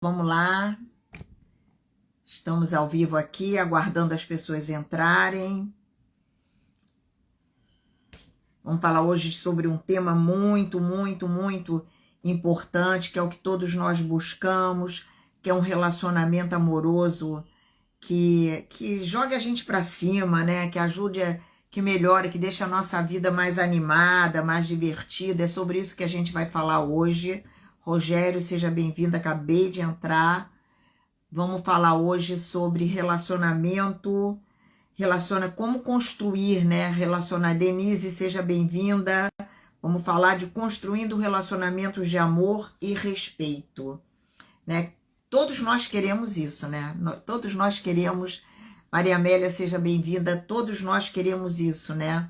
Vamos lá, estamos ao vivo aqui, aguardando as pessoas entrarem. Vamos falar hoje sobre um tema muito importante, que é o que todos nós buscamos, que é um relacionamento amoroso que jogue a gente para cima, né? Que ajude, que melhore, que deixe a nossa vida mais animada, mais divertida. É sobre isso que a gente vai falar hoje. Rogério, seja bem-vindo, acabei de entrar. Vamos falar hoje sobre relacionamento, como construir, né? Relacionar. Denise, seja bem-vinda. Vamos falar de construindo relacionamentos de amor e respeito, né? Todos nós queremos isso, né? Todos nós queremos. Maria Amélia, seja bem-vinda. Todos nós queremos isso, né?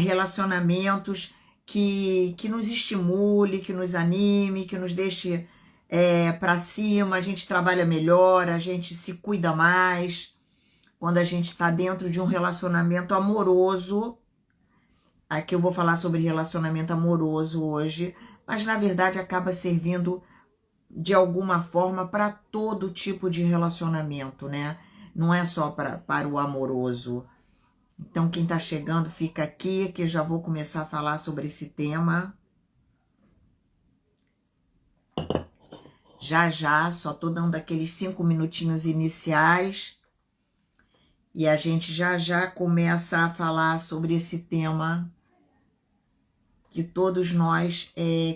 Relacionamentos que nos estimule, que nos anime, que nos deixe para cima, a gente trabalha melhor, a gente se cuida mais. Quando a gente está dentro de um relacionamento amoroso, aqui eu vou falar sobre relacionamento amoroso hoje, mas na verdade acaba servindo de alguma forma para todo tipo de relacionamento, né? Não é só para o amoroso. Então, quem está chegando, fica aqui, que eu já vou começar a falar sobre esse tema. Já, só tô dando aqueles 5 minutinhos iniciais. E a gente já começa a falar sobre esse tema que todos nós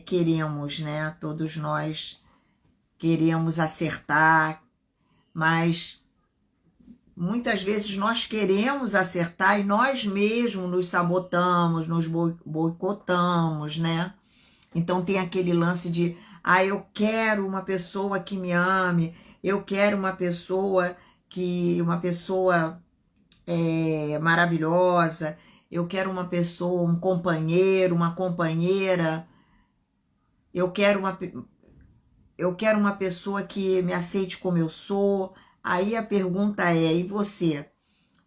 queremos, né? Todos nós queremos acertar, mas muitas vezes nós queremos acertar e nós mesmos nos sabotamos, nos boicotamos, né? Então tem aquele lance de, eu quero uma pessoa que me ame, eu quero uma pessoa maravilhosa, eu quero uma pessoa, um companheiro, uma companheira, eu quero uma pessoa que me aceite como eu sou. Aí a pergunta é, e você?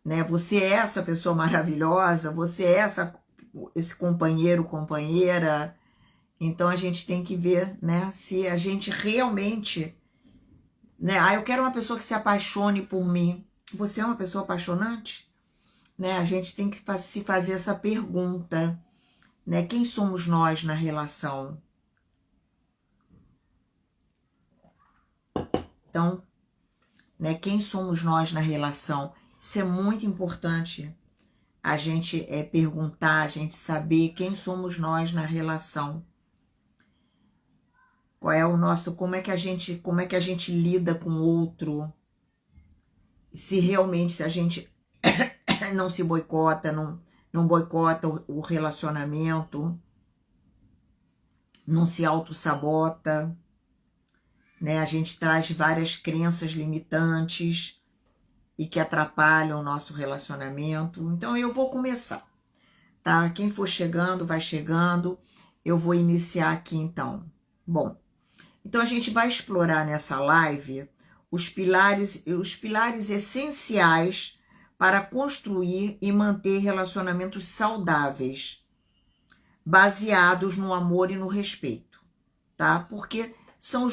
Né? Você é essa pessoa maravilhosa? Você é esse companheiro, companheira? Então a gente tem que ver, né, se a gente realmente, né, eu quero uma pessoa que se apaixone por mim. Você é uma pessoa apaixonante? Né? A gente tem que se fazer essa pergunta, né? Quem somos nós na relação? Então, né, quem somos nós na relação? Isso é muito importante. A gente perguntar, a gente saber quem somos nós na relação. Qual é o nosso, como é que a gente lida com o outro? Se realmente a gente não se boicota, não boicota o relacionamento, não se auto-sabota, né? A gente traz várias crenças limitantes e que atrapalham o nosso relacionamento. Então eu vou começar, tá? Quem for chegando, vai chegando. Eu vou iniciar aqui então. Bom, então a gente vai explorar nessa live os pilares essenciais para construir e manter relacionamentos saudáveis, baseados no amor e no respeito, tá? Porque são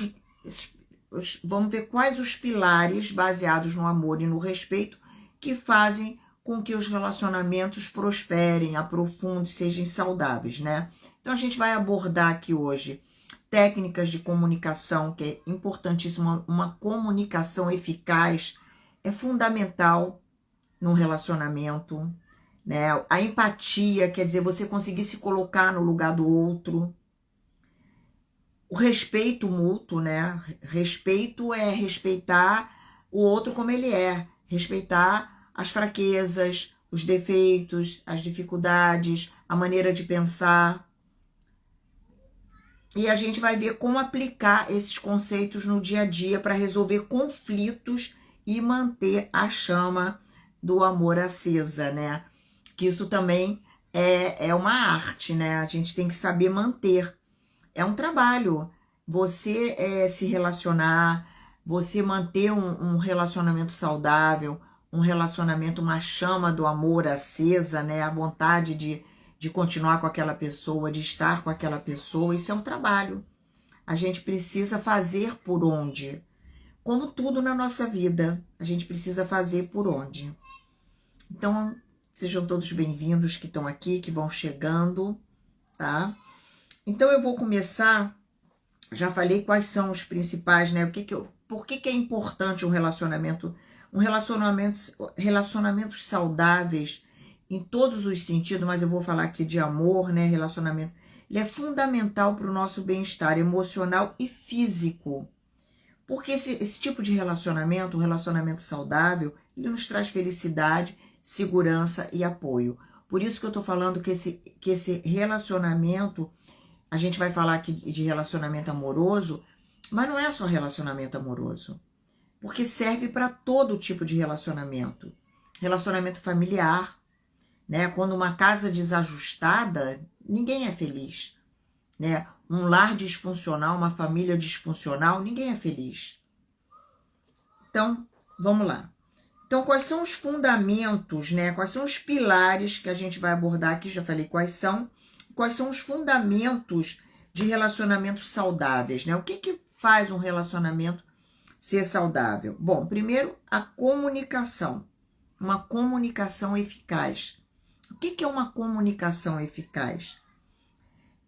vamos ver quais os pilares baseados no amor e no respeito que fazem com que os relacionamentos prosperem, aprofundem, sejam saudáveis, né? Então a gente vai abordar aqui hoje técnicas de comunicação, que é importantíssimo. Uma comunicação eficaz é fundamental num relacionamento, né? A empatia, quer dizer, você conseguir se colocar no lugar do outro. O respeito mútuo, né? Respeito é respeitar o outro como ele é, respeitar as fraquezas, os defeitos, as dificuldades, a maneira de pensar. E a gente vai ver como aplicar esses conceitos no dia a dia para resolver conflitos e manter a chama do amor acesa, né? Que isso também é uma arte, né? A gente tem que saber manter. É um trabalho. Você se relacionar, você manter um relacionamento saudável, um relacionamento, uma chama do amor acesa, né? A vontade de continuar com aquela pessoa, de estar com aquela pessoa, isso é um trabalho. a gente precisa fazer por onde. Como tudo na nossa vida, a gente precisa fazer por onde. Então, sejam todos bem-vindos que estão aqui, que vão chegando, tá? Então, eu vou começar, já falei quais são os principais, né? Por que é importante um relacionamentos saudáveis em todos os sentidos, mas eu vou falar aqui de amor, né? Relacionamento. Ele é fundamental para o nosso bem-estar emocional e físico. Porque esse tipo de relacionamento, um relacionamento saudável, ele nos traz felicidade, segurança e apoio. Por isso que eu tô falando que esse relacionamento, a gente vai falar aqui de relacionamento amoroso, mas não é só relacionamento amoroso. Porque serve para todo tipo de relacionamento. Relacionamento familiar, né? Quando uma casa desajustada, ninguém é feliz, né? Um lar disfuncional, uma família disfuncional, ninguém é feliz. Então, vamos lá. Então, quais são os fundamentos, né? Quais são os pilares que a gente vai abordar aqui? Já falei quais são. Quais são os fundamentos de relacionamentos saudáveis, né? O que faz um relacionamento ser saudável? Bom, primeiro, a comunicação. Uma comunicação eficaz. O que é uma comunicação eficaz?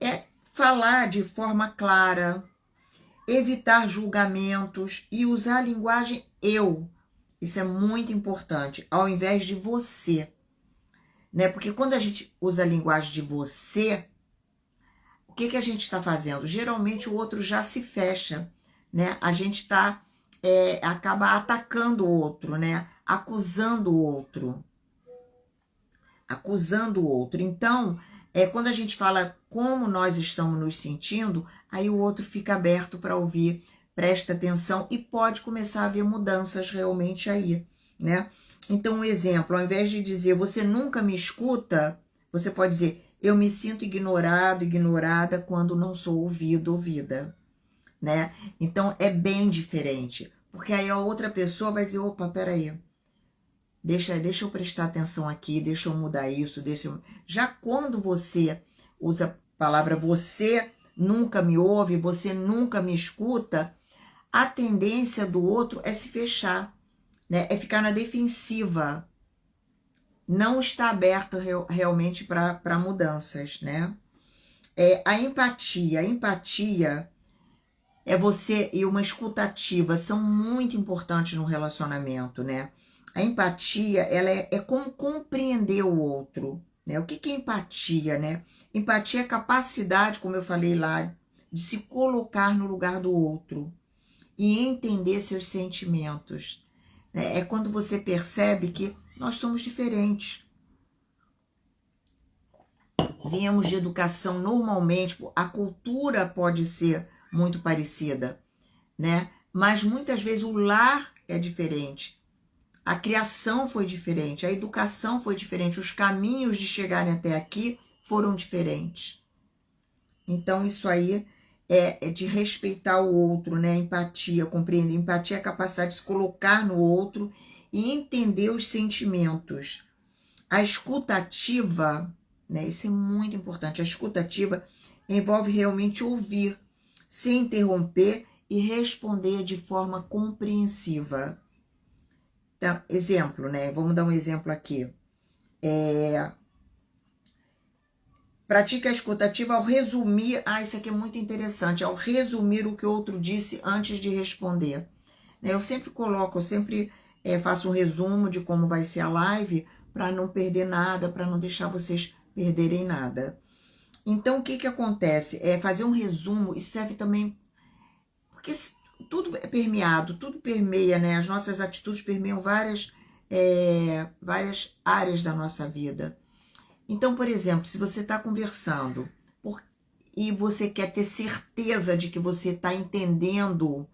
É falar de forma clara, evitar julgamentos e usar a linguagem eu. Isso é muito importante, ao invés de você, né? Porque quando a gente usa a linguagem de você, o que a gente está fazendo? Geralmente o outro já se fecha, né? A gente acaba atacando o outro, né? Acusando o outro. Então, quando a gente fala como nós estamos nos sentindo, aí o outro fica aberto para ouvir, presta atenção e pode começar a haver mudanças realmente aí, né? Então, um exemplo, ao invés de dizer você nunca me escuta, você pode dizer eu me sinto ignorado, ignorada quando não sou ouvido, ouvida, né? Então, é bem diferente, porque aí a outra pessoa vai dizer, opa, peraí, deixa eu prestar atenção aqui, deixa eu mudar isso, Já quando você usa a palavra você nunca me ouve, você nunca me escuta, a tendência do outro é se fechar, né? É ficar na defensiva. Não está aberto realmente para mudanças, né? A empatia é você e uma escutativa são muito importantes no relacionamento, né? A empatia, ela é como compreender o outro, né? O que é empatia, né? Empatia é a capacidade, como eu falei lá, de se colocar no lugar do outro e entender seus sentimentos. Né? É quando você percebe que nós somos diferentes. Viemos de educação normalmente, a cultura pode ser muito parecida, né? Mas muitas vezes o lar é diferente. A criação foi diferente, a educação foi diferente, os caminhos de chegarem até aqui foram diferentes. Então, isso aí é de respeitar o outro, né? Empatia, compreender. Empatia é a capacidade de se colocar no outro e entender os sentimentos. A escutativa, né? Isso é muito importante. A escutativa envolve realmente ouvir, se interromper e responder de forma compreensiva. Então, exemplo, né? Vamos dar um exemplo aqui. Pratique a escutativa ao resumir. Isso aqui é muito interessante. Ao resumir o que o outro disse antes de responder. Eu sempre faço um resumo de como vai ser a live para não perder nada, para não deixar vocês perderem nada. Então, o que acontece? Fazer um resumo e serve também... Porque tudo é permeado, tudo permeia, né? As nossas atitudes permeiam várias áreas da nossa vida. Então, por exemplo, se você está conversando e você quer ter certeza de que você está entendendo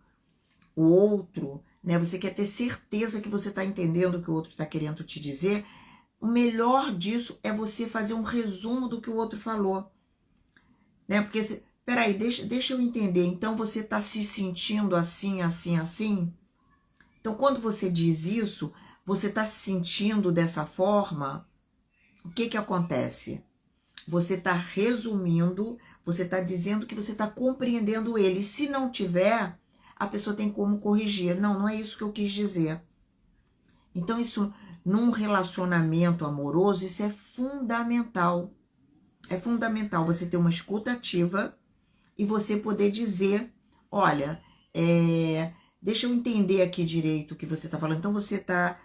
o outro, né? Você quer ter certeza que você está entendendo o que o outro está querendo te dizer, o melhor disso é você fazer um resumo do que o outro falou. Né? Porque, peraí, deixa eu entender. Então, você está se sentindo assim, assim, assim? Então, quando você diz isso, você está se sentindo dessa forma... O que acontece? você está resumindo, você está dizendo que você está compreendendo ele. Se não tiver, a pessoa tem como corrigir. Não, não é isso que eu quis dizer. Então, isso, num relacionamento amoroso, isso é fundamental. É fundamental você ter uma escuta ativa e você poder dizer, olha, deixa eu entender aqui direito o que você está falando. Então, você tá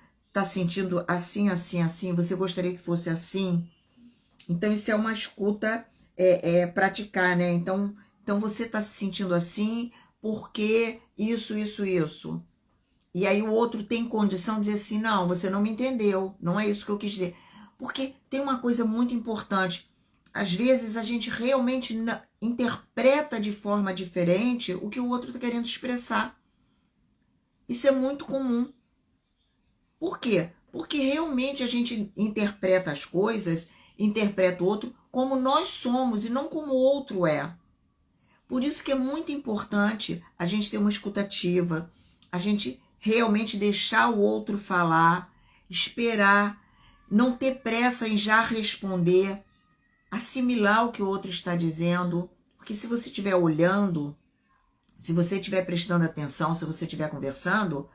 sentindo assim, assim, assim, você gostaria que fosse assim? Então, isso é uma escuta praticar, né? Então você tá se sentindo assim porque isso, isso, isso. E aí o outro tem condição de dizer assim, não, você não me entendeu, não é isso que eu quis dizer. Porque tem uma coisa muito importante. Às vezes a gente realmente interpreta de forma diferente o que o outro está querendo expressar. Isso é muito comum. Por quê? Porque realmente a gente interpreta as coisas, interpreta o outro como nós somos e não como o outro é. Por isso que é muito importante a gente ter uma escuta ativa, a gente realmente deixar o outro falar, esperar, não ter pressa em já responder, assimilar o que o outro está dizendo, porque se você estiver olhando, se você estiver prestando atenção, se você estiver conversando,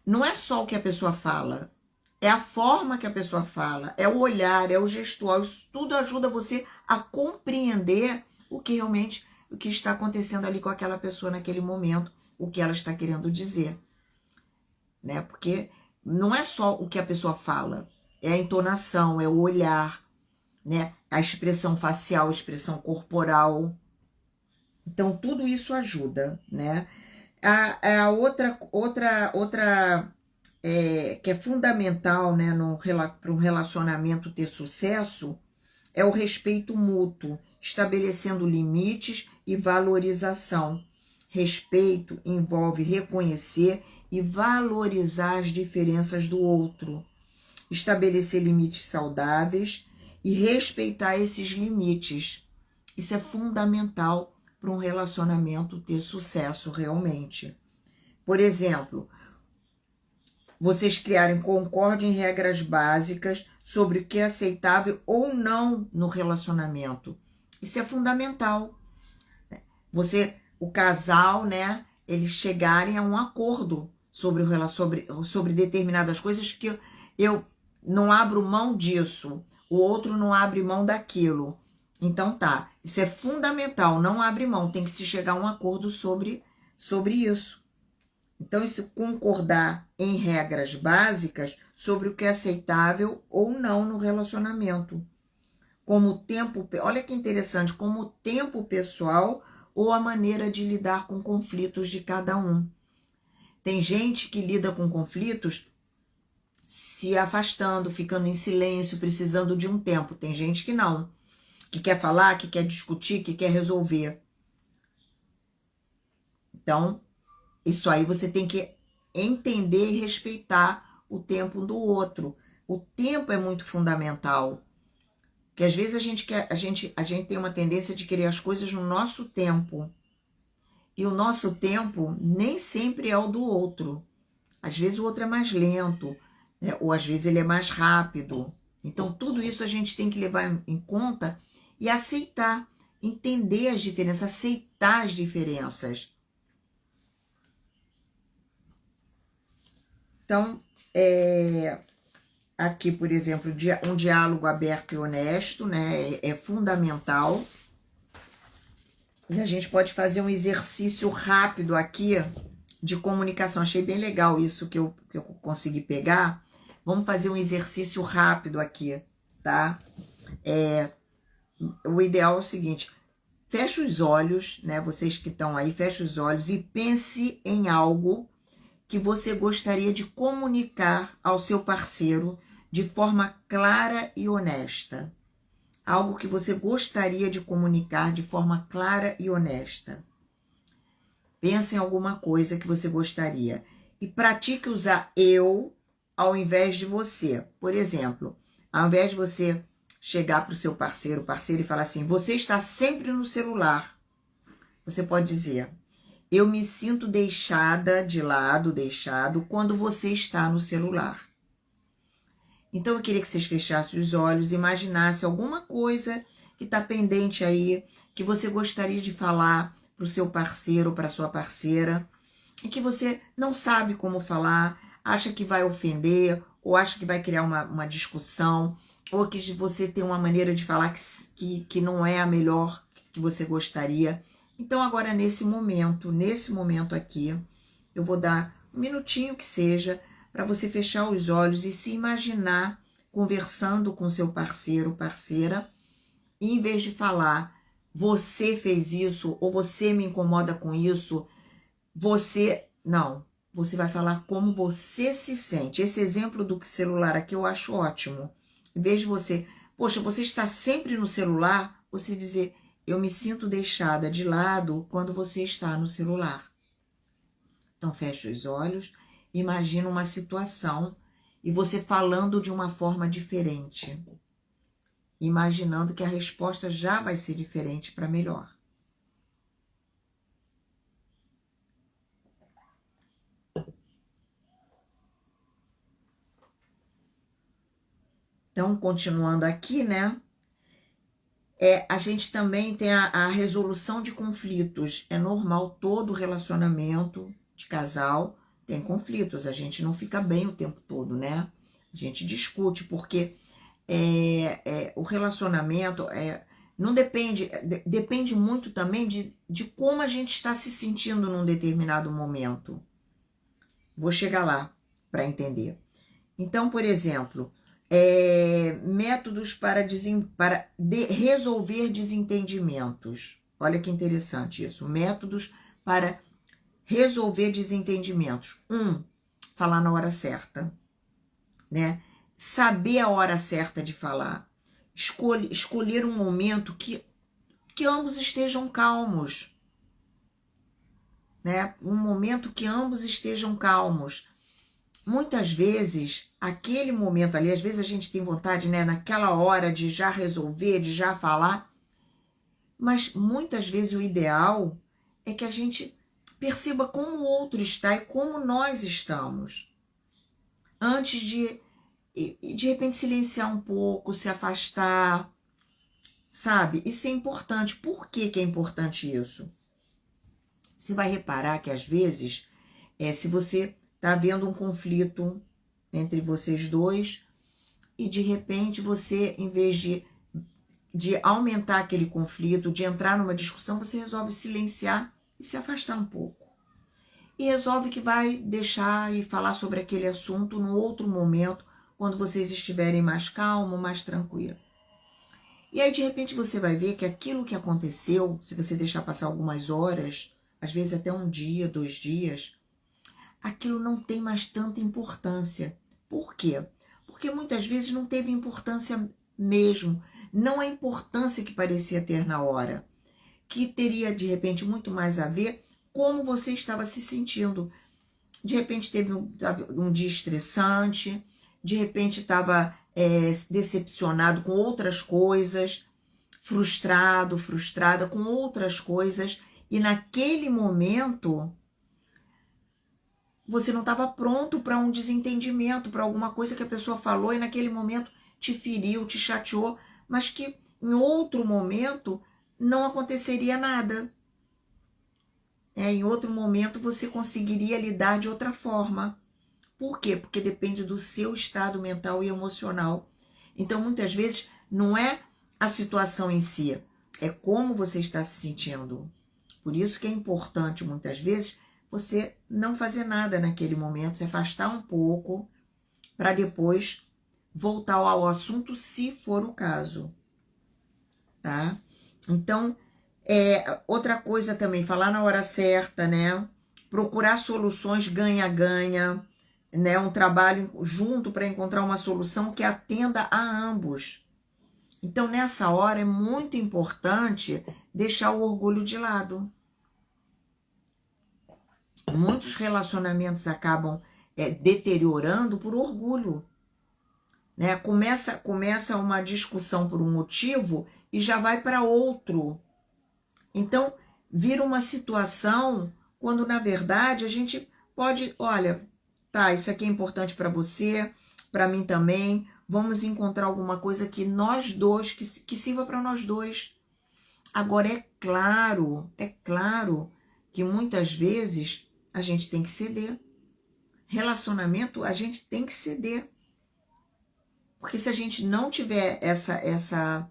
não é só o que a pessoa fala, é a forma que a pessoa fala, é o olhar, é o gestual, isso tudo ajuda você a compreender o que realmente, o que está acontecendo ali com aquela pessoa naquele momento, o que ela está querendo dizer, né? Porque não é só o que a pessoa fala, é a entonação, é o olhar, né? A expressão facial, a expressão corporal. Então, tudo isso ajuda, né? A outra que é fundamental, né, para um relacionamento ter sucesso, é o respeito mútuo, estabelecendo limites e valorização. Respeito envolve reconhecer e valorizar as diferenças do outro, estabelecer limites saudáveis e respeitar esses limites. Isso é fundamental para um relacionamento ter sucesso realmente. Por exemplo, vocês criarem concórdia em regras básicas sobre o que é aceitável ou não no relacionamento. Isso é fundamental. O casal, né, eles chegarem a um acordo sobre determinadas coisas que eu não abro mão disso, o outro não abre mão daquilo. Então tá, isso é fundamental, não abre mão, tem que se chegar a um acordo sobre isso. Então, isso concordar em regras básicas sobre o que é aceitável ou não no relacionamento. Como o tempo, olha que interessante, como o tempo pessoal ou a maneira de lidar com conflitos de cada um. Tem gente que lida com conflitos se afastando, ficando em silêncio, precisando de um tempo. Tem gente que não, que quer falar, que quer discutir, que quer resolver. Então, isso aí você tem que entender e respeitar o tempo do outro. O tempo é muito fundamental. Porque às vezes a gente tem uma tendência de querer as coisas no nosso tempo. E o nosso tempo nem sempre é o do outro. Às vezes o outro é mais lento, né? Ou às vezes ele é mais rápido. Então tudo isso a gente tem que levar em conta e aceitar, entender as diferenças, aceitar as diferenças. Então, aqui, por exemplo, um diálogo aberto e honesto, né, é fundamental. E a gente pode fazer um exercício rápido aqui de comunicação. Achei bem legal isso que eu consegui pegar. Vamos fazer um exercício rápido aqui, tá? O ideal é o seguinte, feche os olhos, né, vocês que estão aí, feche os olhos e pense em algo que você gostaria de comunicar ao seu parceiro de forma clara e honesta. Algo que você gostaria de comunicar de forma clara e honesta. Pense em alguma coisa que você gostaria. E pratique usar eu ao invés de você. Por exemplo, ao invés de você chegar para o seu parceiro e falar assim, você está sempre no celular. Você pode dizer, eu me sinto deixado quando você está no celular. Então, eu queria que vocês fechassem os olhos, imaginassem alguma coisa que está pendente aí, que você gostaria de falar para o seu parceiro ou para a sua parceira, e que você não sabe como falar, acha que vai ofender, ou acha que vai criar uma discussão, ou que você tem uma maneira de falar que não é a melhor que você gostaria. Então agora nesse momento aqui, eu vou dar um minutinho que seja, para você fechar os olhos e se imaginar conversando com seu parceiro ou parceira, e em vez de falar, você fez isso, ou você me incomoda com isso, não, você vai falar como você se sente. Esse exemplo do celular aqui eu acho ótimo. Em vez de você, poxa, você está sempre no celular, você dizer, eu me sinto deixada de lado quando você está no celular. Então fecha os olhos, imagina uma situação e você falando de uma forma diferente, imaginando que a resposta já vai ser diferente para melhor. Então, continuando aqui, né? A gente também tem a resolução de conflitos. É normal, todo relacionamento de casal tem conflitos. A gente não fica bem o tempo todo, né? A gente discute, porque o relacionamento não depende, depende muito também de como a gente está se sentindo num determinado momento. Vou chegar lá para entender. Então, por exemplo, métodos para resolver desentendimentos. Olha que interessante isso. Métodos para resolver desentendimentos. Falar na hora certa, né? Saber a hora certa de falar. Escolher um momento que ambos estejam calmos, né? Um momento que ambos estejam calmos. Muitas vezes, aquele momento ali, às vezes a gente tem vontade, né, naquela hora de já resolver, de já falar, mas muitas vezes o ideal é que a gente perceba como o outro está e como nós estamos, antes de repente silenciar um pouco, se afastar, sabe? Isso é importante. Por que é importante isso? Você vai reparar que às vezes, se você está havendo um conflito entre vocês dois e de repente você, em vez de aumentar aquele conflito, de entrar numa discussão, você resolve silenciar e se afastar um pouco. E resolve que vai deixar e falar sobre aquele assunto no outro momento, quando vocês estiverem mais calmos, mais tranquilos. E aí, de repente, você vai ver que aquilo que aconteceu, se você deixar passar algumas horas, às vezes até um dia, 2 dias, aquilo não tem mais tanta importância. Por quê? Porque muitas vezes não teve importância mesmo. Não a importância que parecia ter na hora. Que teria, de repente, muito mais a ver como você estava se sentindo. De repente teve um dia estressante, de repente estava decepcionado com outras coisas, frustrada com outras coisas, e naquele momento você não estava pronto para um desentendimento, para alguma coisa que a pessoa falou e naquele momento te feriu, te chateou, mas que em outro momento não aconteceria nada. Em outro momento você conseguiria lidar de outra forma. Por quê? Porque depende do seu estado mental e emocional. Então, muitas vezes, não é a situação em si, é como você está se sentindo. Por isso que é importante, muitas vezes, você não fazer nada naquele momento, se afastar um pouco, para depois voltar ao assunto, se for o caso. Tá? Então, outra coisa também, falar na hora certa, né? Procurar soluções ganha-ganha, né? Um trabalho junto para encontrar uma solução que atenda a ambos. Então, nessa hora, é muito importante deixar o orgulho de lado. Muitos relacionamentos acabam deteriorando por orgulho. Né? Começa uma discussão por um motivo e já vai para outro. Então, vira uma situação quando, na verdade, a gente pode, olha, tá, isso aqui é importante para você, para mim também, vamos encontrar alguma coisa que nós dois, que sirva para nós dois. Agora, é claro que muitas vezes a gente tem que ceder. Relacionamento, a gente tem que ceder. Porque se a gente não tiver essa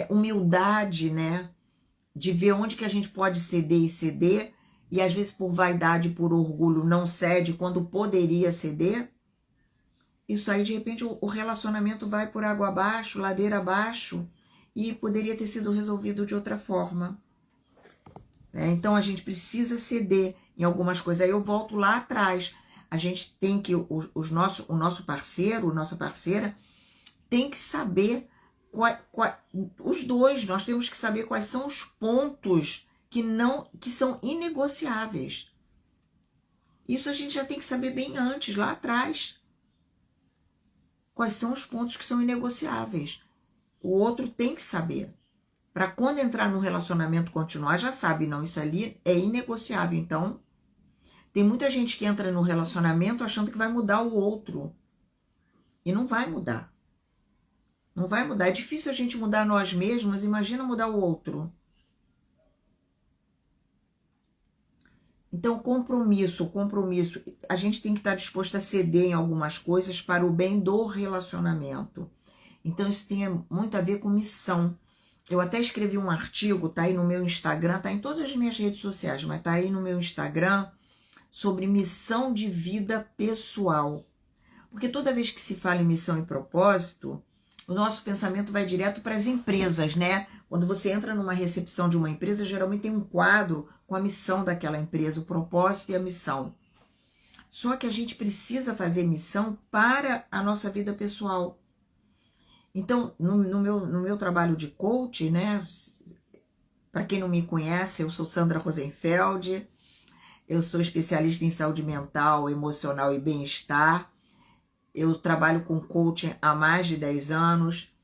humildade, né, de ver onde que a gente pode ceder, e às vezes por vaidade, por orgulho, não cede quando poderia ceder, isso aí, de repente, o relacionamento vai por água abaixo, ladeira abaixo, e poderia ter sido resolvido de outra forma. Então, a gente precisa ceder em algumas coisas. Aí eu volto lá atrás. A gente tem que, o nosso parceiro, nossa parceira, tem que saber, os dois, nós temos que saber quais são os pontos que são inegociáveis. Isso a gente já tem que saber bem antes, lá atrás. Quais são os pontos que são inegociáveis. O outro tem que saber. Para quando entrar no relacionamento continuar, já sabe, não, isso ali é inegociável. Então, tem muita gente que entra no relacionamento achando que vai mudar o outro. E não vai mudar. Não vai mudar. É difícil a gente mudar nós mesmos, imagina mudar o outro. Então, compromisso. A gente tem que estar disposto a ceder em algumas coisas para o bem do relacionamento. Então, isso tem muito a ver com missão. Eu até escrevi um artigo, tá aí no meu Instagram, tá em todas as minhas redes sociais, mas tá aí no meu Instagram, sobre missão de vida pessoal. Porque toda vez que se fala em missão e propósito, o nosso pensamento vai direto para as empresas, né? Quando você entra numa recepção de uma empresa, geralmente tem um quadro com a missão daquela empresa, o propósito e a missão. Só que a gente precisa fazer missão para a nossa vida pessoal. Então, no meu trabalho de coach, né? Para quem não me conhece, eu sou Sandra Rosenfeld, eu sou especialista em saúde mental, emocional e bem-estar. Eu trabalho com coaching há mais de 10 anos,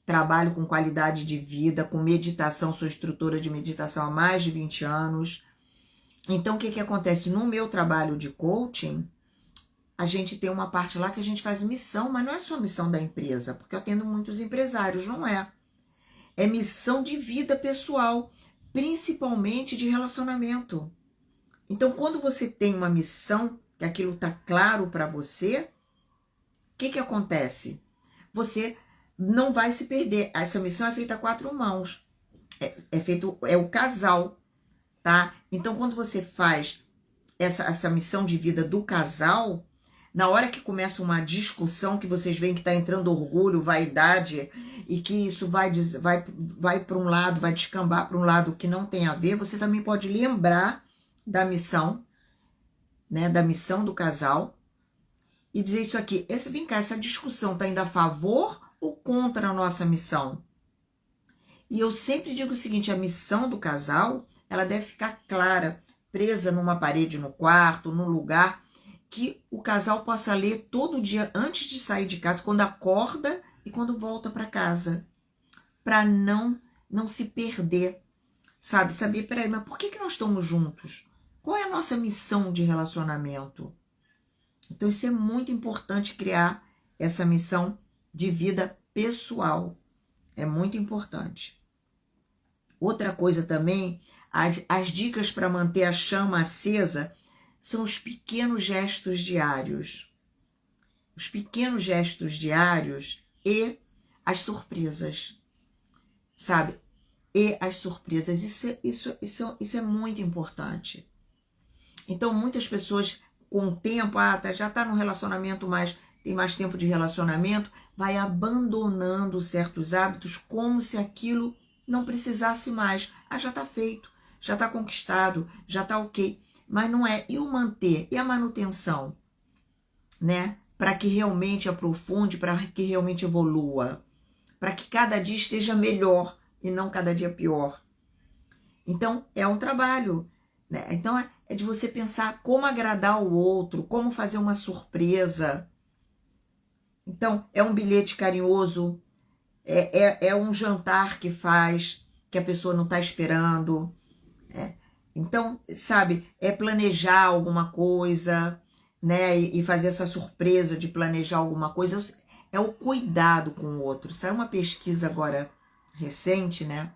trabalho com qualidade de vida, com meditação, sou instrutora de meditação há mais de 20 anos. Então, o que acontece? No meu trabalho de coaching, a gente tem uma parte lá que a gente faz missão, mas não é só missão da empresa, porque eu atendo muitos empresários, não é. É missão de vida pessoal, principalmente de relacionamento. Então, quando você tem uma missão, que aquilo está claro para você, o que acontece? Você não vai se perder. Essa missão é feita a 4 mãos. É o casal, tá? Então, quando você faz essa missão de vida do casal, na hora que começa uma discussão, que vocês veem que está entrando orgulho, vaidade, e que isso vai para um lado, vai descambar para um lado que não tem a ver, você também pode lembrar da missão, né? Da missão do casal, e dizer isso aqui, vem cá, essa discussão está indo a favor ou contra a nossa missão? E eu sempre digo o seguinte, a missão do casal, ela deve ficar clara, presa numa parede no quarto, num lugar que o casal possa ler todo dia antes de sair de casa, quando acorda e quando volta para casa, para não se perder, sabe? Saber, peraí, mas por que nós estamos juntos? Qual é a nossa missão de relacionamento? Então, isso é muito importante, criar essa missão de vida pessoal. É muito importante. Outra coisa também, as dicas para manter a chama acesa são os pequenos gestos diários. Os pequenos gestos diários e as surpresas, sabe? E as surpresas. Isso é muito importante. Então, muitas pessoas, com o tempo, já está no relacionamento, tem mais tempo de relacionamento, vai abandonando certos hábitos como se aquilo não precisasse mais. Já está feito, já está conquistado, já está ok. Mas não é. E o manter? E a manutenção? Né? Para que realmente aprofunde, para que realmente evolua. Para que cada dia esteja melhor e não cada dia pior. Então, é um trabalho. Né? Então, é de você pensar como agradar o outro, como fazer uma surpresa. Então, é um bilhete carinhoso, é um jantar que faz, que a pessoa não está esperando. Então, sabe, é planejar alguma coisa, né? E fazer essa surpresa de planejar alguma coisa. é o cuidado com o outro. Saiu uma pesquisa agora recente, né?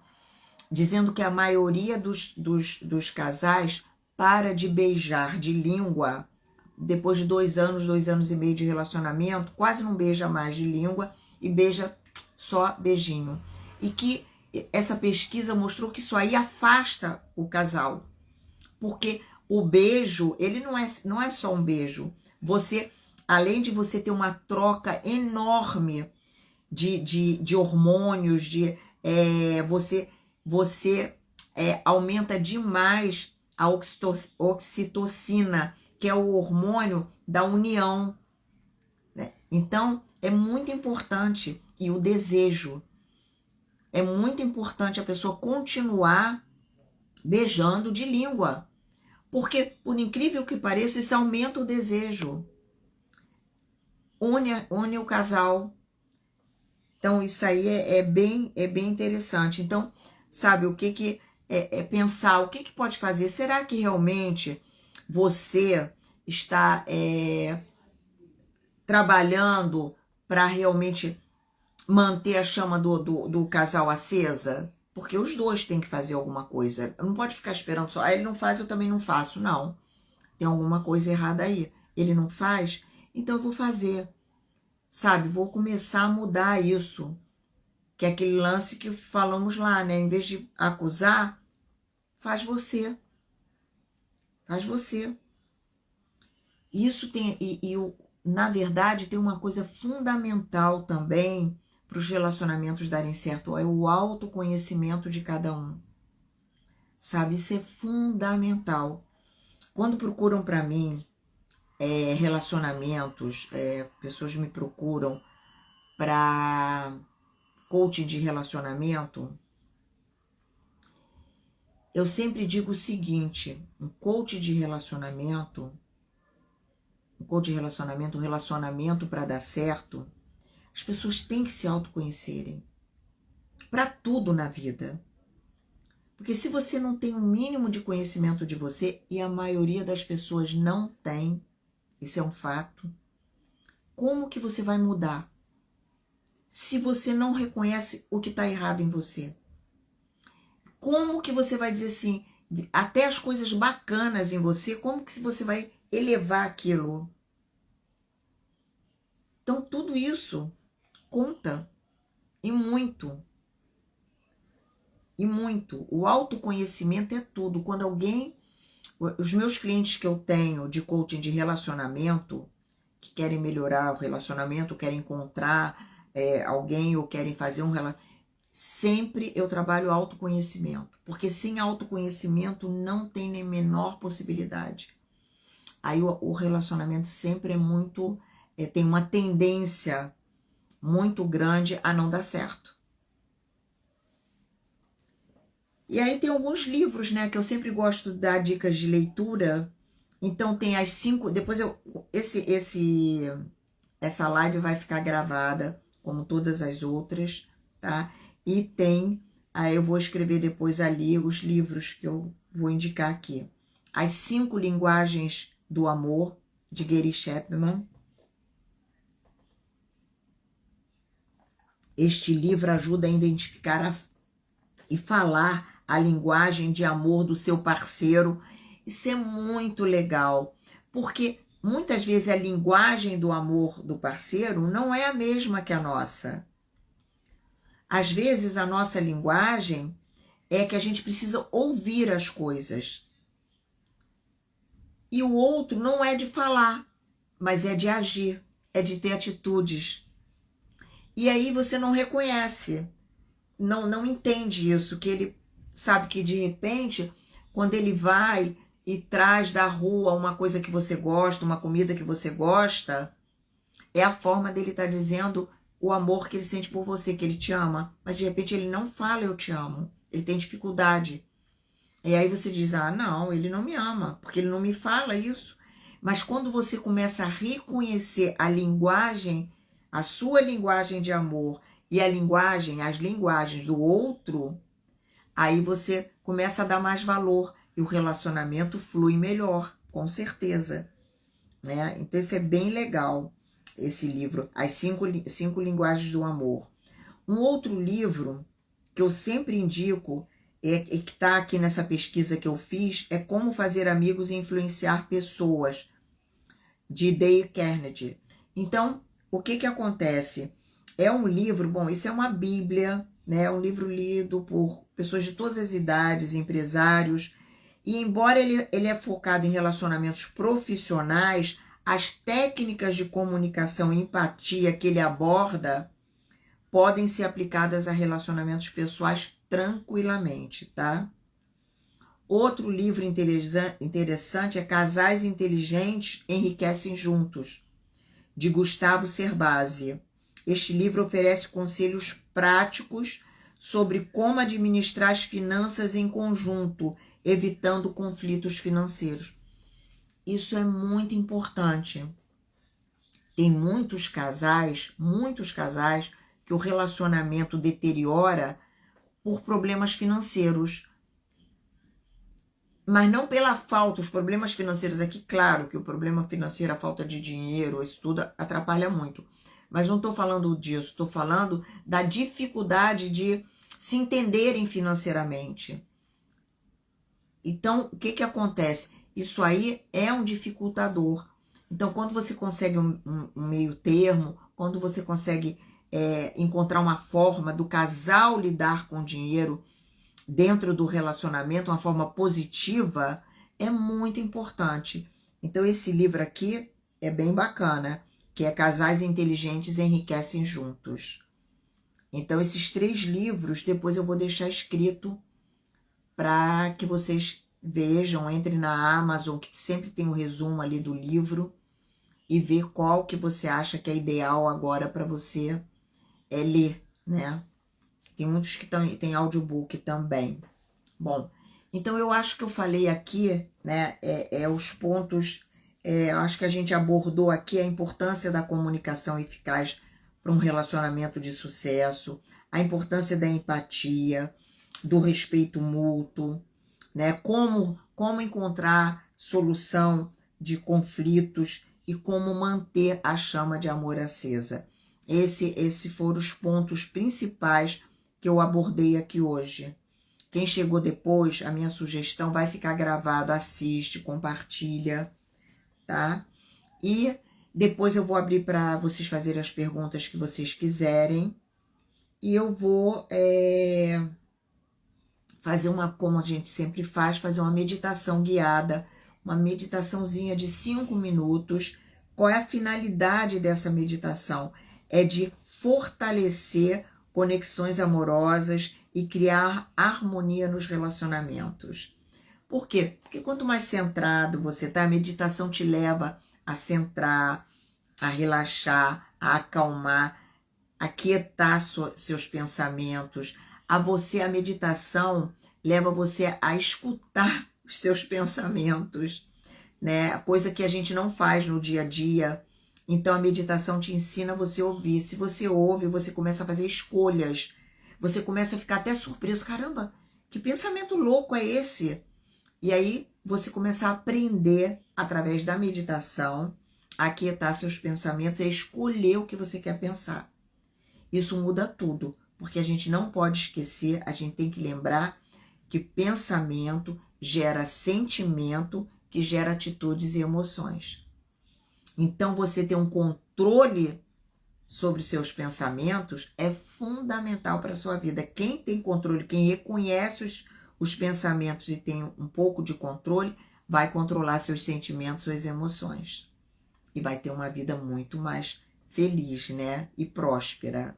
Dizendo que a maioria dos casais para de beijar de língua depois de 2 anos e meio de relacionamento, quase não beija mais de língua e beija só beijinho. E que essa pesquisa mostrou que isso aí afasta o casal. Porque o beijo, ele não é só um beijo. Você, além de você ter uma troca enorme de hormônios, você aumenta demais a oxitocina, que é o hormônio da união, né? Então, é muito importante, e o desejo, é muito importante a pessoa continuar beijando de língua, porque, por incrível que pareça, isso aumenta o desejo, une o casal. Então, isso aí é bem interessante. Então, sabe, o que pensar, o que pode fazer? Será que realmente você está trabalhando para realmente manter a chama do casal acesa? Porque os dois têm que fazer alguma coisa. Não pode ficar esperando só, ele não faz, eu também não faço. Não, tem alguma coisa errada aí. Ele não faz, então eu vou fazer. Sabe, vou começar a mudar isso. Que é aquele lance que falamos lá, né? Em vez de acusar, faz você. Faz você. Isso tem, na verdade, tem uma coisa fundamental também para os relacionamentos darem certo, é o autoconhecimento de cada um. Sabe, isso é fundamental. Quando procuram para mim relacionamentos, pessoas me procuram para coaching de relacionamento, eu sempre digo o seguinte: um relacionamento um relacionamento para dar certo, as pessoas têm que se autoconhecerem para tudo na vida. Porque se você não tem um mínimo de conhecimento de você, e a maioria das pessoas não tem, isso é um fato, como que você vai mudar se você não reconhece o que está errado em você? Como que você vai dizer assim, até as coisas bacanas em você, como que você vai elevar aquilo? Então tudo isso conta, e muito. E muito. O autoconhecimento é tudo. Quando os meus clientes que eu tenho de coaching de relacionamento, que querem melhorar o relacionamento, querem encontrar alguém ou querem fazer um relacionamento, sempre eu trabalho autoconhecimento. Porque sem autoconhecimento não tem nem menor possibilidade. Aí o relacionamento sempre é muito, tem uma tendência muito grande a não dar certo. E aí tem alguns livros, né, que eu sempre gosto de dar dicas de leitura. Então tem as 5, depois essa live vai ficar gravada, como todas as outras, tá? E aí eu vou escrever depois ali os livros que eu vou indicar aqui. As 5 linguagens do amor, de Gary Chapman. Este livro ajuda a identificar e falar a linguagem de amor do seu parceiro. Isso é muito legal, porque muitas vezes a linguagem do amor do parceiro não é a mesma que a nossa. Às vezes a nossa linguagem é que a gente precisa ouvir as coisas. E o outro não é de falar, mas é de agir, é de ter atitudes. E aí você não reconhece, não entende isso, que ele sabe que de repente, quando ele vai e traz da rua uma coisa que você gosta, uma comida que você gosta, é a forma dele estar dizendo o amor que ele sente por você, que ele te ama. Mas de repente ele não fala eu te amo, ele tem dificuldade. E aí você diz, não, ele não me ama, porque ele não me fala isso. Mas quando você começa a reconhecer a linguagem, a sua linguagem de amor e as linguagens do outro, aí você começa a dar mais valor e o relacionamento flui melhor, com certeza, né? Então isso é bem legal. esse livro, As Cinco Linguagens do Amor. Um outro livro que eu sempre indico, que está aqui nessa pesquisa que eu fiz, é Como Fazer Amigos e Influenciar Pessoas, de Dale Carnegie. Então, o que acontece? É um livro, bom, isso é uma bíblia, né? É um livro lido por pessoas de todas as idades, empresários, e embora ele é focado em relacionamentos profissionais, as técnicas de comunicação e empatia que ele aborda podem ser aplicadas a relacionamentos pessoais tranquilamente, tá? Outro livro interessante é Casais Inteligentes Enriquecem Juntos, de Gustavo Cerbasi. Este livro oferece conselhos práticos sobre como administrar as finanças em conjunto, evitando conflitos financeiros. Isso é muito importante. Tem muitos casais que o relacionamento deteriora por problemas financeiros. Mas não pela falta, os problemas financeiros aqui, claro que o problema financeiro, a falta de dinheiro, isso tudo atrapalha muito. Mas não estou falando disso, estou falando da dificuldade de se entenderem financeiramente. Então, o que acontece? Isso aí é um dificultador. Então, quando você consegue um meio termo, quando você consegue encontrar uma forma do casal lidar com o dinheiro dentro do relacionamento, uma forma positiva, é muito importante. Então, esse livro aqui é bem bacana, que é Casais Inteligentes Enriquecem Juntos. Então, esses 3 livros, depois eu vou deixar escrito para que vocês vejam, entrem na Amazon, que sempre tem o resumo ali do livro, e ver qual que você acha que é ideal agora para você ler, né? Tem muitos que tem audiobook também. Bom, então eu acho que eu falei aqui, né, os pontos, acho que a gente abordou aqui a importância da comunicação eficaz para um relacionamento de sucesso, a importância da empatia, do respeito mútuo, né, como encontrar solução de conflitos e como manter a chama de amor acesa. Esses foram os pontos principais que eu abordei aqui hoje. Quem chegou depois, a minha sugestão vai ficar gravado, assiste, compartilha, tá? E depois eu vou abrir para vocês fazerem as perguntas que vocês quiserem. E eu vou fazer como a gente sempre faz, fazer uma meditação guiada, uma meditaçãozinha de 5 minutos. Qual é a finalidade dessa meditação? É de fortalecer conexões amorosas e criar harmonia nos relacionamentos. Por quê? Porque quanto mais centrado você tá, a meditação te leva a centrar, a relaxar, a acalmar, a quietar seus pensamentos. A meditação leva você a escutar os seus pensamentos, né? Coisa que a gente não faz no dia a dia. Então, a meditação te ensina você a ouvir. Se você ouve, você começa a fazer escolhas. Você começa a ficar até surpreso. Caramba, que pensamento louco é esse? E aí, você começa a aprender, através da meditação, a aquietar seus pensamentos e a escolher o que você quer pensar. Isso muda tudo, porque a gente não pode esquecer, a gente tem que lembrar que pensamento gera sentimento, que gera atitudes e emoções. Então, você ter um controle sobre seus pensamentos é fundamental para a sua vida. Quem tem controle, quem reconhece os pensamentos e tem um pouco de controle, vai controlar seus sentimentos, suas emoções. E vai ter uma vida muito mais feliz, né? E próspera.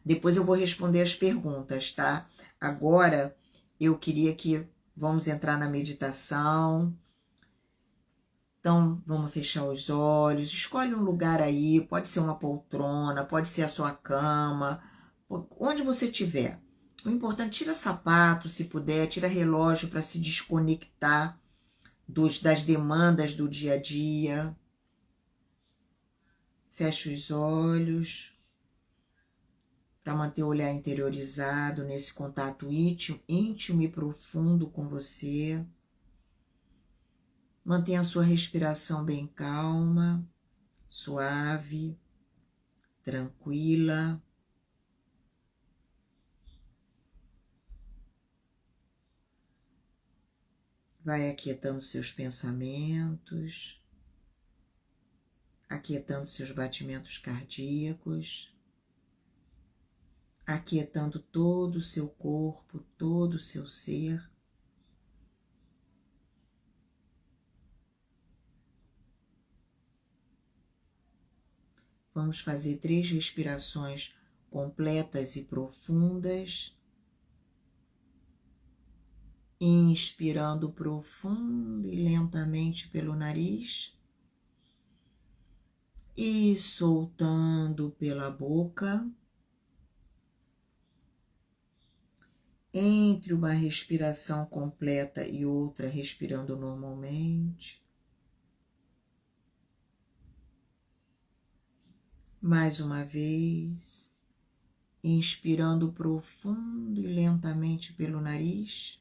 Depois eu vou responder as perguntas, tá? Agora, eu queria que vamos entrar na meditação. Então, vamos fechar os olhos, escolhe um lugar aí, pode ser uma poltrona, pode ser a sua cama, onde você estiver. O importante, tira sapato, se puder, tira relógio para se desconectar das demandas do dia a dia. Fecha os olhos para manter o olhar interiorizado nesse contato íntimo e profundo com você. Mantenha a sua respiração bem calma, suave. tranquila. Vai aquietando seus pensamentos, aquietando seus batimentos cardíacos, aquietando todo o seu corpo, todo o seu ser. Vamos fazer 3 respirações completas e profundas. Inspirando profundo e lentamente pelo nariz e soltando pela boca. Entre uma respiração completa e outra, respirando normalmente. Mais uma vez, inspirando profundo e lentamente pelo nariz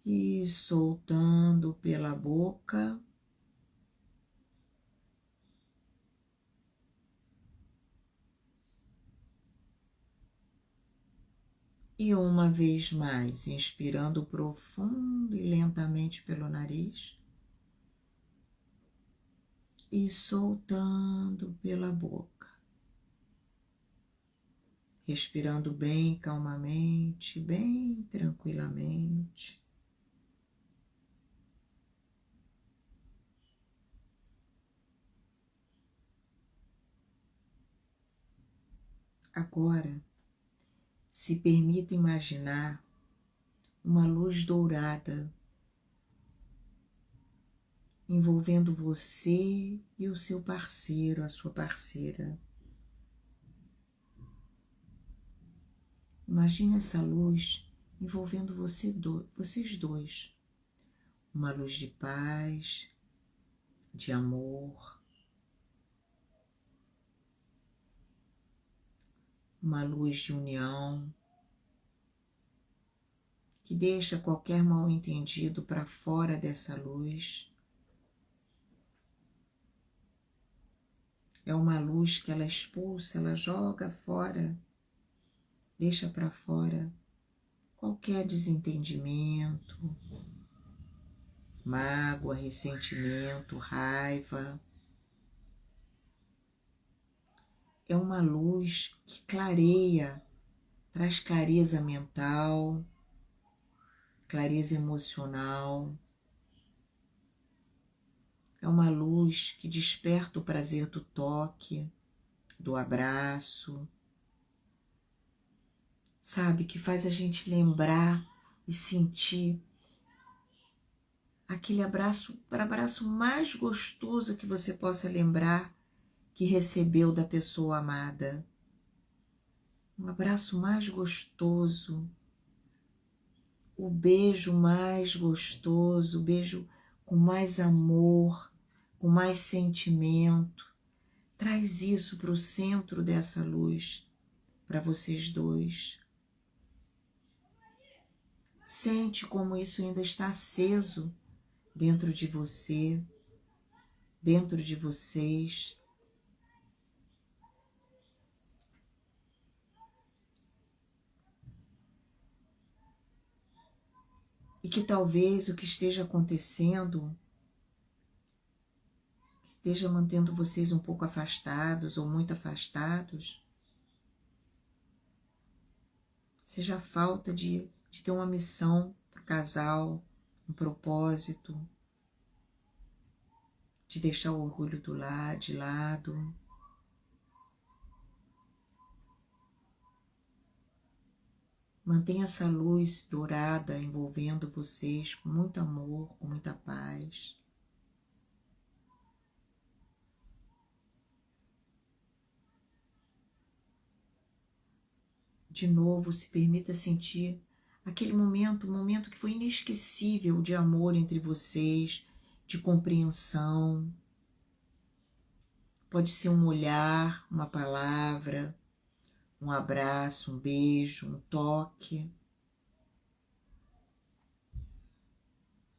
e soltando pela boca. E uma vez mais, inspirando profundo e lentamente pelo nariz e soltando pela boca. Respirando bem calmamente, bem tranquilamente. Agora, se permita imaginar uma luz dourada envolvendo você e o seu parceiro, a sua parceira. Imagine essa luz envolvendo vocês dois. Uma luz de paz, de amor, uma luz de união, que deixa qualquer mal-entendido para fora dessa luz. É uma luz que ela expulsa, ela joga fora, deixa para fora qualquer desentendimento, mágoa, ressentimento, raiva. É uma luz que clareia, traz clareza mental, clareza emocional. É uma luz que desperta o prazer do toque, do abraço, sabe? Que faz a gente lembrar e sentir aquele abraço mais gostoso que você possa lembrar que recebeu da pessoa amada. Um abraço mais gostoso, o beijo mais gostoso, o beijo com mais amor, com mais sentimento. Traz isso para o centro dessa luz, para vocês dois. Sente como isso ainda está aceso dentro de você, dentro de vocês. E que talvez o que esteja acontecendo esteja mantendo vocês um pouco afastados ou muito afastados, seja a falta de ter uma missão para o casal, um propósito, de deixar o orgulho de lado. Mantenha essa luz dourada envolvendo vocês com muito amor, com muita paz. De novo, se permita sentir aquele momento, um momento que foi inesquecível de amor entre vocês, de compreensão. Pode ser um olhar, uma palavra, um abraço, um beijo, um toque.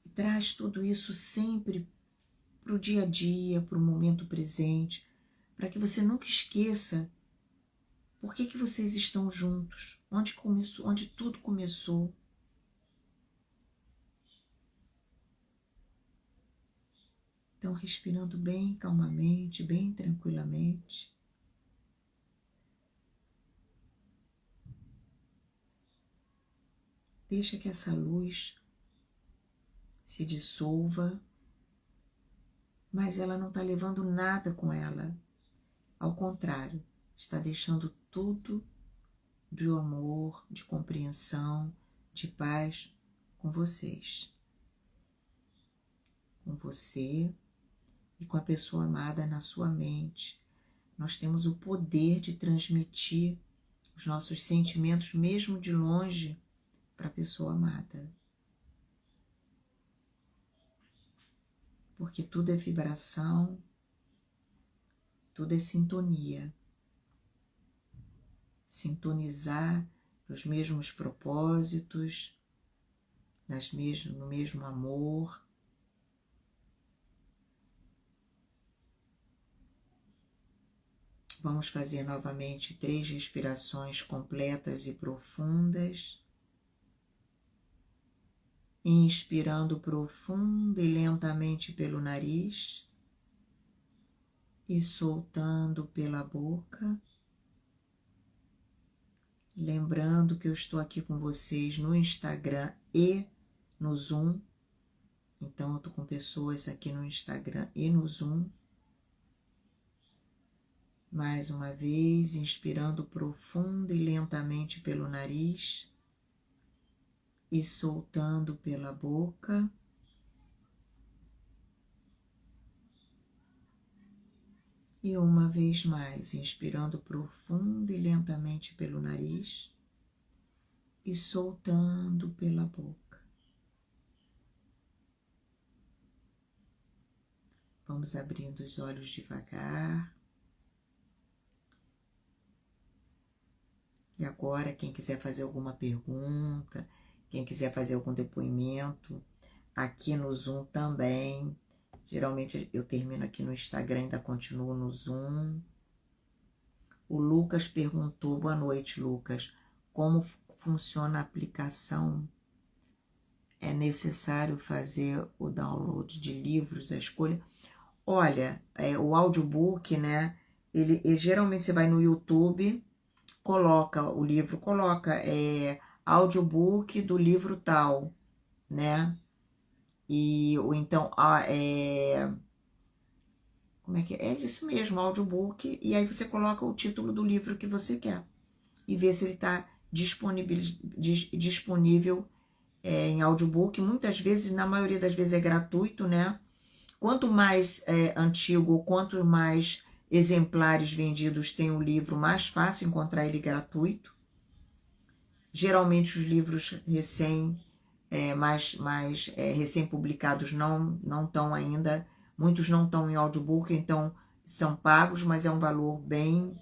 E traz tudo isso sempre para o dia a dia, para o momento presente, para que você nunca esqueça por que vocês estão juntos, onde tudo começou. Então, respirando bem calmamente, bem tranquilamente. Deixa que essa luz se dissolva, mas ela não está levando nada com ela. Ao contrário, está deixando tudo de amor, de compreensão, de paz com vocês. Com você e com a pessoa amada na sua mente. Nós temos o poder de transmitir os nossos sentimentos, mesmo de longe, para a pessoa amada. Porque tudo é vibração, tudo é sintonia. Sintonizar nos mesmos propósitos, no mesmo amor. Vamos fazer novamente 3 respirações completas e profundas. Inspirando profundo e lentamente pelo nariz e soltando pela boca. Lembrando que eu estou aqui com vocês no Instagram e no Zoom. Então, eu estou com pessoas aqui no Instagram e no Zoom. Mais uma vez, inspirando profundo e lentamente pelo nariz e soltando pela boca. E uma vez mais, inspirando profundo e lentamente pelo nariz e soltando pela boca. Vamos abrindo os olhos devagar. E agora, quem quiser fazer alguma pergunta, quem quiser fazer algum depoimento, aqui no Zoom também. Geralmente eu termino aqui no Instagram, ainda continuo no Zoom. O Lucas perguntou, boa noite, Lucas, como funciona a aplicação? É necessário fazer o download de livros, a escolha? Olha, o audiobook, né, ele geralmente você vai no YouTube, coloca o livro, audiobook do livro tal, né? Ou então, como é que é? É isso mesmo, audiobook, e aí você coloca o título do livro que você quer e vê se ele está disponível em audiobook. Muitas vezes, na maioria das vezes é gratuito, né? Quanto mais antigo, quanto mais exemplares vendidos tem o livro, mais fácil encontrar ele gratuito. Geralmente os livros recém-publicados não estão ainda, muitos não estão em audiobook, então são pagos, mas é um valor bem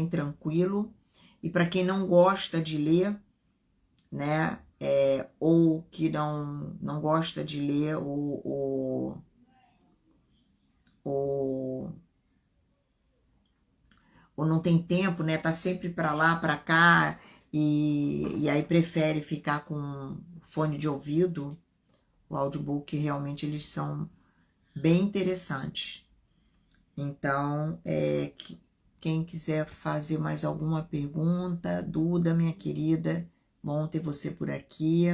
tranquilo. E para quem não gosta de ler, né, ou que não gosta de ler ou não tem tempo, né, tá sempre para lá, para cá, e aí prefere ficar com fone de ouvido, o audiobook realmente eles são bem interessantes. Então, quem quiser fazer mais alguma pergunta, Duda, minha querida, bom ter você por aqui.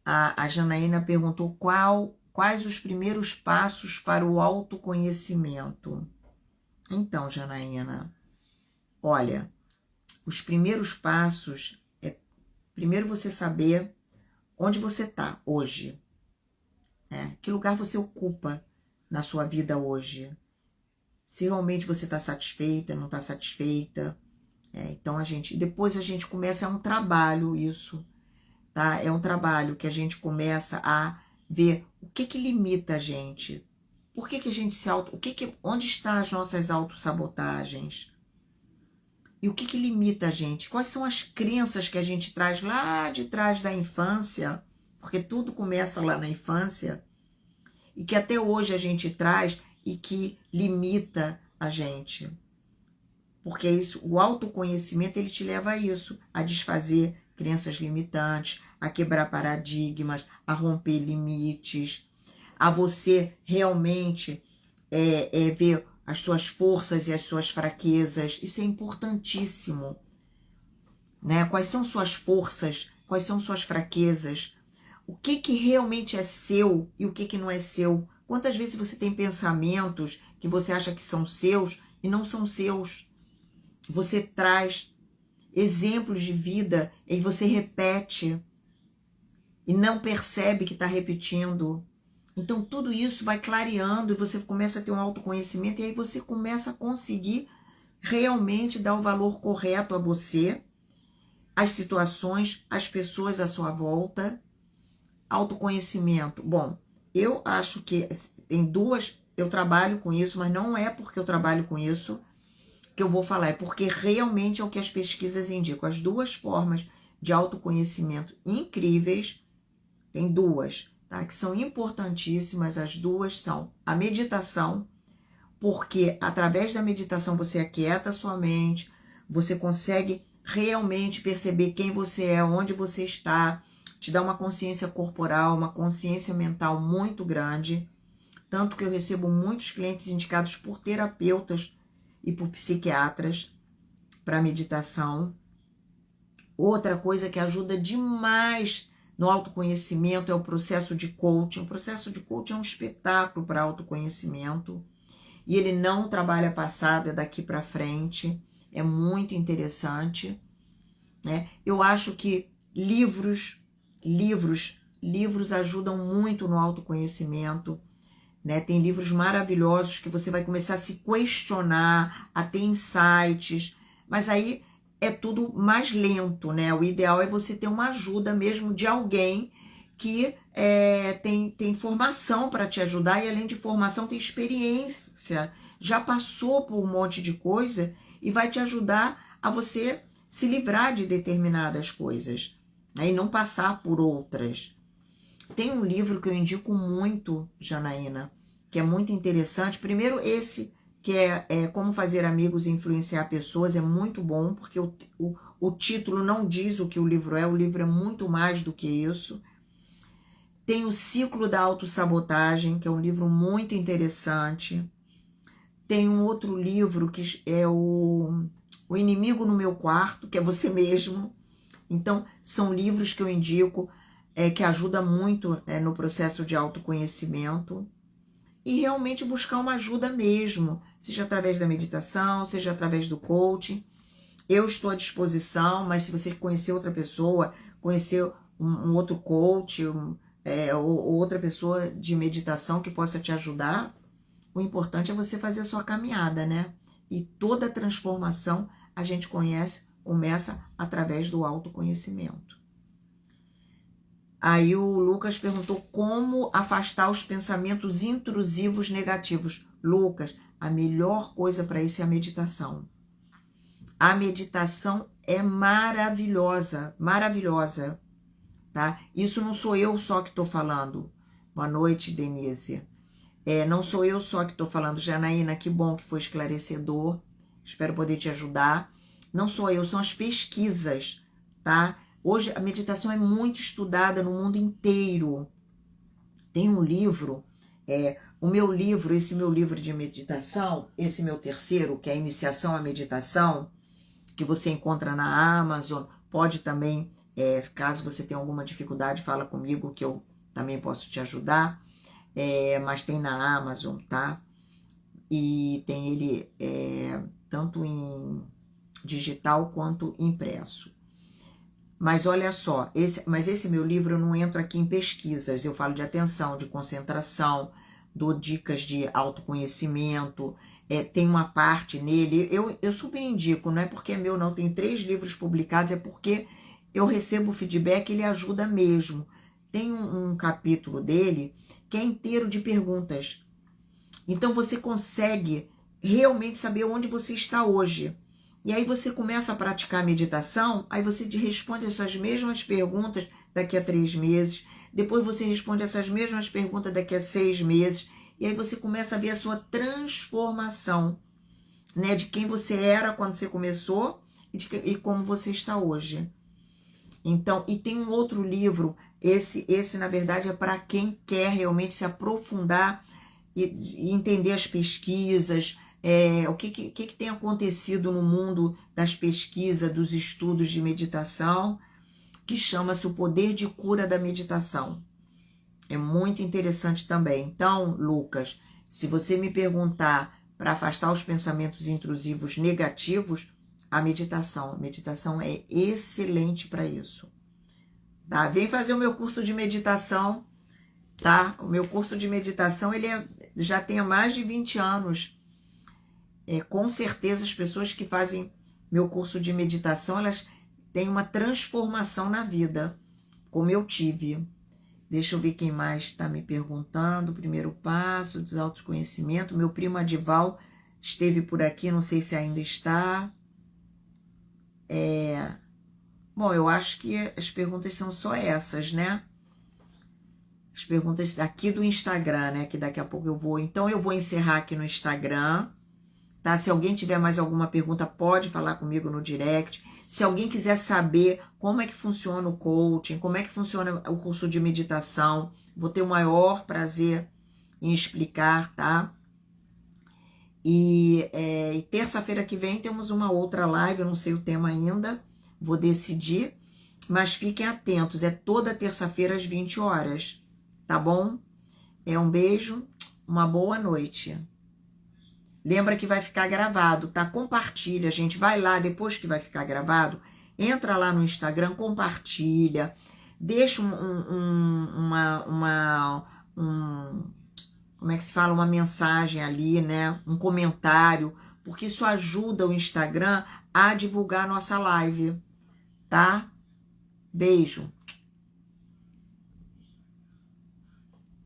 A Janaína perguntou quais os primeiros passos para o autoconhecimento. Então, Janaína, olha, os primeiros passos é primeiro você saber onde você está hoje, né? Que lugar você ocupa na sua vida hoje. Se realmente você está satisfeita, não está satisfeita. Então, depois a gente começa, é um trabalho isso, tá? É um trabalho que a gente começa a ver o que limita a gente. Por que a gente onde estão as nossas autossabotagens? E o que limita a gente? Quais são as crenças que a gente traz lá de trás da infância? Porque tudo começa lá na infância. E que até hoje a gente traz, e que limita a gente. Porque isso, o autoconhecimento, ele te leva a isso, a desfazer crenças limitantes, a quebrar paradigmas, a romper limites, a você realmente ver as suas forças e as suas fraquezas. Isso é importantíssimo, né? Quais são suas forças, quais são suas fraquezas, o que realmente é seu e o que não é seu. Quantas vezes você tem pensamentos que você acha que são seus e não são seus? Você traz exemplos de vida e você repete e não percebe que está repetindo. Então tudo isso vai clareando e você começa a ter um autoconhecimento e aí você começa a conseguir realmente dar o valor correto a você, às situações, às pessoas à sua volta. Autoconhecimento. Bom, eu acho que tem duas, eu trabalho com isso, mas não é porque eu trabalho com isso que eu vou falar, é porque realmente é o que as pesquisas indicam. As duas formas de autoconhecimento incríveis, tem duas, tá? Que são importantíssimas. As duas são a meditação, porque através da meditação você aquieta a sua mente, você consegue realmente perceber quem você é, onde você está, te dá uma consciência corporal, uma consciência mental muito grande, tanto que eu recebo muitos clientes indicados por terapeutas e por psiquiatras para meditação. Outra coisa que ajuda demais no autoconhecimento é o processo de coaching. O processo de coaching é um espetáculo para autoconhecimento e ele não trabalha passado, é daqui para frente. É muito interessante, né? Eu acho que livros ajudam muito no autoconhecimento, né? Tem livros maravilhosos que você vai começar a se questionar, a ter insights, mas aí é tudo mais lento, né? O ideal é você ter uma ajuda mesmo de alguém que tem formação para te ajudar e além de formação tem experiência, já passou por um monte de coisa e vai te ajudar a você se livrar de determinadas coisas, né? E não passar por outras. Tem um livro que eu indico muito, Janaína, que é muito interessante. Primeiro esse, que é Como Fazer Amigos e Influenciar Pessoas, é muito bom, porque o título não diz o que o livro é muito mais do que isso. Tem o Ciclo da Autossabotagem, que é um livro muito interessante. Tem um outro livro que é o Inimigo no Meu Quarto, que é você mesmo. Então, são livros que eu indico, que ajudam muito no processo de autoconhecimento. E realmente buscar uma ajuda mesmo, seja através da meditação, seja através do coaching. Eu estou à disposição, mas se você conhecer outra pessoa, conhecer um outro coach, ou outra pessoa de meditação que possa te ajudar, o importante é você fazer a sua caminhada, né? E toda transformação a gente começa através do autoconhecimento. Aí o Lucas perguntou como afastar os pensamentos intrusivos negativos. Lucas, a melhor coisa para isso é a meditação. A meditação é maravilhosa, maravilhosa, tá? Isso não sou eu só que estou falando. Boa noite, Denise. Não sou eu só que estou falando. Janaína, que bom que foi esclarecedor. Espero poder te ajudar. Não sou eu, são as pesquisas, tá? Hoje a meditação é muito estudada no mundo inteiro. Tem um livro, esse meu livro de meditação, esse meu terceiro, que é a Iniciação à Meditação, que você encontra na Amazon. Pode também, caso você tenha alguma dificuldade, fala comigo que eu também posso te ajudar. Mas tem na Amazon, tá? E tem ele tanto em digital quanto impresso. Mas olha só, esse meu livro eu não entro aqui em pesquisas, eu falo de atenção, de concentração, dou dicas de autoconhecimento, tem uma parte nele, eu super indico, não é porque é meu não, tem 3 livros publicados, é porque eu recebo feedback, ele ajuda mesmo. Tem um capítulo dele que é inteiro de perguntas, então você consegue realmente saber onde você está hoje. E aí você começa a praticar a meditação, aí você responde essas mesmas perguntas daqui a 3 meses, depois você responde essas mesmas perguntas daqui a 6 meses, e aí você começa a ver a sua transformação, né, de quem você era quando você começou e como você está hoje. Então, e tem um outro livro, esse na verdade é para quem quer realmente se aprofundar e entender as pesquisas, o que tem acontecido no mundo das pesquisas, dos estudos de meditação, que chama-se O Poder de Cura da Meditação. É muito interessante também. Então, Lucas, se você me perguntar para afastar os pensamentos intrusivos negativos, a meditação é excelente para isso. Tá? Vem fazer o meu curso de meditação, tá? O meu curso de meditação, já tem há mais de 20 anos. Com certeza as pessoas que fazem meu curso de meditação, elas têm uma transformação na vida, como eu tive. Deixa eu ver quem mais está me perguntando. Primeiro passo, autoconhecimento. Meu primo Adival esteve por aqui, não sei se ainda está. Bom, eu acho que as perguntas são só essas, né? As perguntas aqui do Instagram, né? Que daqui a pouco eu vou... Então, eu vou encerrar aqui no Instagram, tá? Se alguém tiver mais alguma pergunta, pode falar comigo no direct. Se alguém quiser saber como é que funciona o coaching, como é que funciona o curso de meditação, vou ter o maior prazer em explicar, tá? E terça-feira que vem temos uma outra live, eu não sei o tema ainda, vou decidir, mas fiquem atentos, é toda terça-feira às 20 horas, tá bom? Um beijo, uma boa noite. Lembra que vai ficar gravado, tá? Compartilha, gente, vai lá, depois que vai ficar gravado, entra lá no Instagram, compartilha, deixa como é que se fala? Uma mensagem ali, né? Um comentário, porque isso ajuda o Instagram a divulgar a nossa live, tá? Beijo.